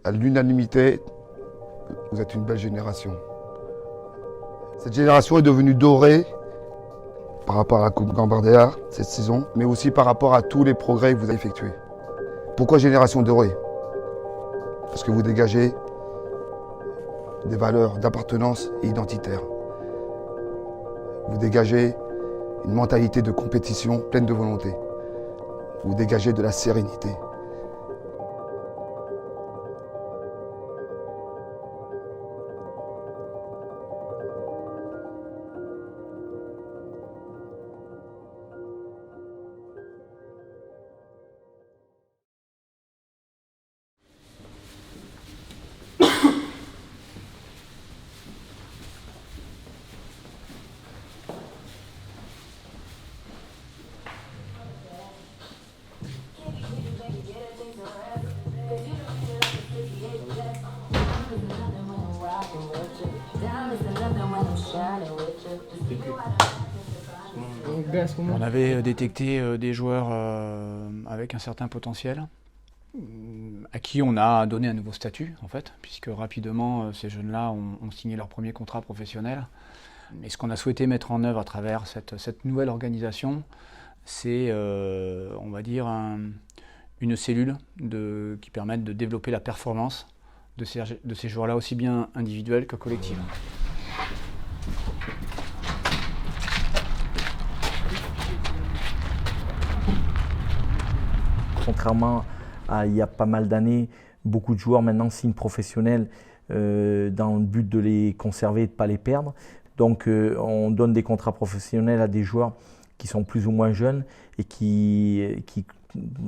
À l'unanimité, vous êtes une belle génération. Cette génération est devenue dorée par rapport à la Coupe Gambardella cette saison, mais aussi par rapport à tous les progrès que vous avez effectués. Pourquoi génération dorée? Parce que vous dégagez des valeurs d'appartenance et identitaire. Vous dégagez une mentalité de compétition pleine de volonté. Vous dégagez de la sérénité. On avait détecté des joueurs avec un certain potentiel, à qui on a donné un nouveau statut en fait, puisque rapidement ces jeunes-là ont signé leur premier contrat professionnel. Et ce qu'on a souhaité mettre en œuvre à travers cette nouvelle organisation, c'est, on va dire, une cellule qui permette de développer la performance de ces joueurs-là, aussi bien individuelle que collective. Contrairement à il y a pas mal d'années, beaucoup de joueurs maintenant signent professionnels dans le but de les conserver et de ne pas les perdre. Donc on donne des contrats professionnels à des joueurs qui sont plus ou moins jeunes et qui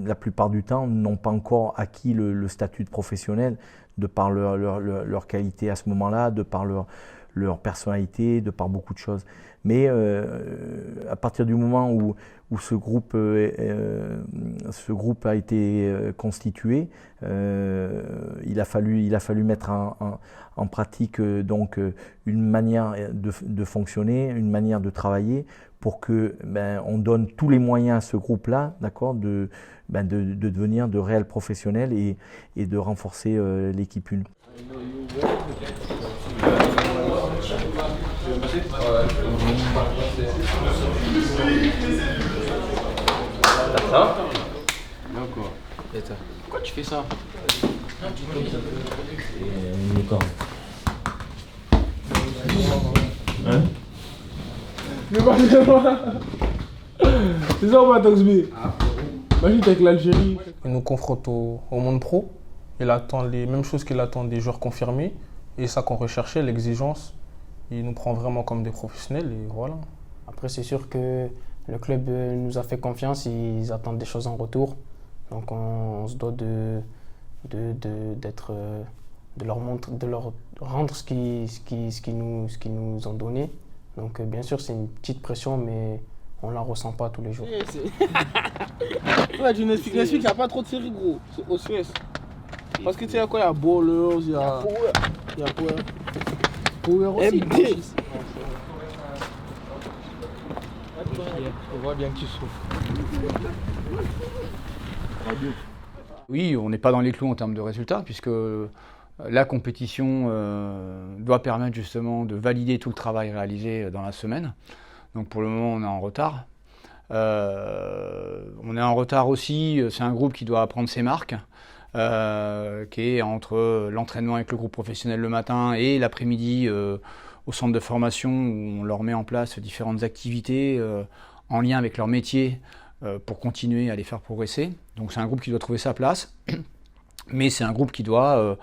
la plupart du temps, n'ont pas encore acquis le statut de professionnel de par leur qualité à ce moment-là, de par leur personnalité, de par beaucoup de choses. Mais à partir du moment où ce groupe a été constitué, il a fallu mettre en pratique donc une manière de fonctionner, une manière de travailler pour que on donne tous les moyens à ce groupe-là, d'accord, de devenir de réels professionnels et de renforcer l'équipe une. Ça? D'accord. Pourquoi tu fais ça? Hein? C'est ça, on va Toxby. Imagine t'es avec l'Algérie. Il nous confronte au monde pro. Il attend les mêmes choses qu'il attend des joueurs confirmés. Et ça qu'on recherchait, l'exigence. Il nous prend vraiment comme des professionnels et voilà. Après, c'est sûr que le club nous a fait confiance, ils attendent des choses en retour. Donc on se doit de leur rendre ce qu'ils nous ont donné. Donc bien sûr, c'est une petite pression, mais on ne la ressent pas tous les jours. Ouais, du Netflix, il n'y a pas trop de séries, gros. C'est au Suez. Parce que tu sais quoi, il y a Ballers, il y a Power. Il y a Power. Power aussi. MD. On voit bien que tu souffres. Oui, on n'est pas dans les clous en termes de résultats, puisque la compétition doit permettre justement de valider tout le travail réalisé dans la semaine. Donc pour le moment, on est en retard. On est en retard aussi, c'est un groupe qui doit prendre ses marques, qui est entre l'entraînement avec le groupe professionnel le matin et l'après-midi au centre de formation où on leur met en place différentes activités en lien avec leur métier pour continuer à les faire progresser. Donc c'est un groupe qui doit trouver sa place, mais c'est un groupe qui doit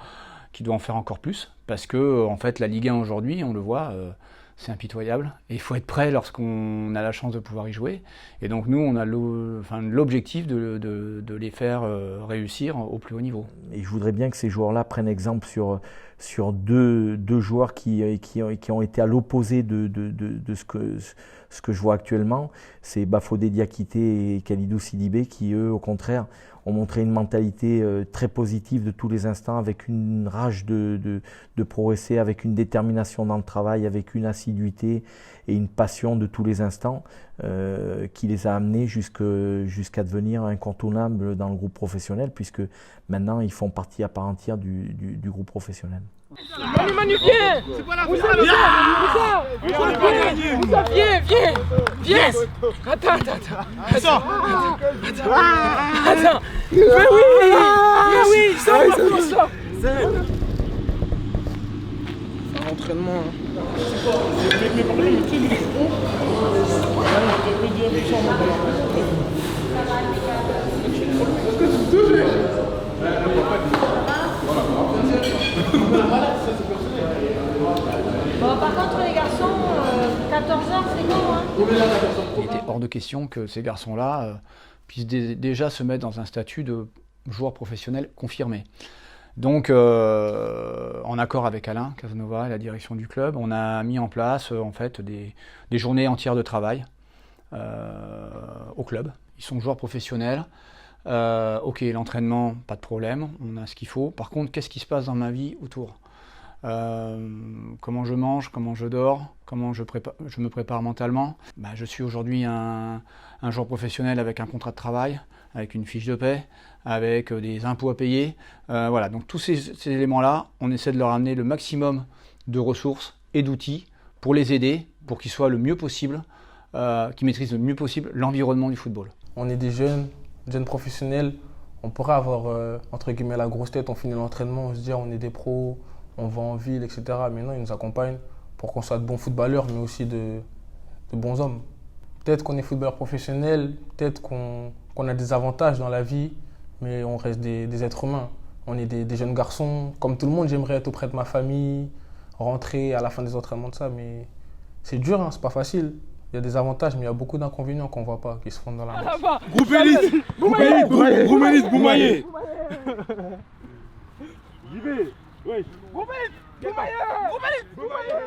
en faire encore plus, parce que en fait la Ligue 1 aujourd'hui, on le voit, c'est impitoyable, et il faut être prêt lorsqu'on a la chance de pouvoir y jouer. Et donc nous, on a l'objectif de les faire réussir au plus haut niveau. Et je voudrais bien que ces joueurs-là prennent exemple sur deux joueurs qui ont été à l'opposé de ce que je vois actuellement. C'est Bafodé Diakité et Kalidou Sidibé qui, eux, au contraire, ont montré une mentalité très positive de tous les instants, avec une rage de progresser, avec une détermination dans le travail, avec une assiduité et une passion de tous les instants qui les a amenés jusqu'à devenir incontournables dans le groupe professionnel, puisque maintenant ils font partie à part entière du groupe professionnel. Manu, viens! C'est quoi la Moussa, viens! Attends! Mais oui, ça va. C'est un entraînement. Bon, par contre, les garçons, 14h, c'est bon, hein? Il était hors de question que ces garçons-là puissent déjà se mettre dans un statut de joueur professionnel confirmé. Donc, en accord avec Alain Casanova et la direction du club, on a mis en place en fait des journées entières de travail au club. Ils sont joueurs professionnels. Ok, l'entraînement, pas de problème, on a ce qu'il faut. Par contre, qu'est-ce qui se passe dans ma vie autour? Comment je mange, comment je dors, comment je me prépare mentalement. Je suis aujourd'hui un joueur professionnel avec un contrat de travail, avec une fiche de paie, avec des impôts à payer. Voilà, donc tous ces éléments-là, on essaie de leur amener le maximum de ressources et d'outils pour les aider, pour qu'ils soient le mieux possible, qu'ils maîtrisent le mieux possible l'environnement du football. On est des jeunes professionnels, on pourrait avoir entre guillemets la grosse tête, on finit l'entraînement, on se dit on est des pros, on va en ville, etc. Mais non, ils nous accompagnent pour qu'on soit de bons footballeurs, mais aussi de bons hommes. Peut-être qu'on est footballeur professionnel, peut-être qu'on a des avantages dans la vie, mais on reste des êtres humains. On est des jeunes garçons. Comme tout le monde, j'aimerais être auprès de ma famille, rentrer à la fin des entraînements de ça, mais c'est dur, hein, c'est pas facile. Il y a des avantages, mais il y a beaucoup d'inconvénients qu'on ne voit pas, qui se font dans la masse. Groupe élite! Boumaillé! J'y vais! Groupe élite! Boumaillé!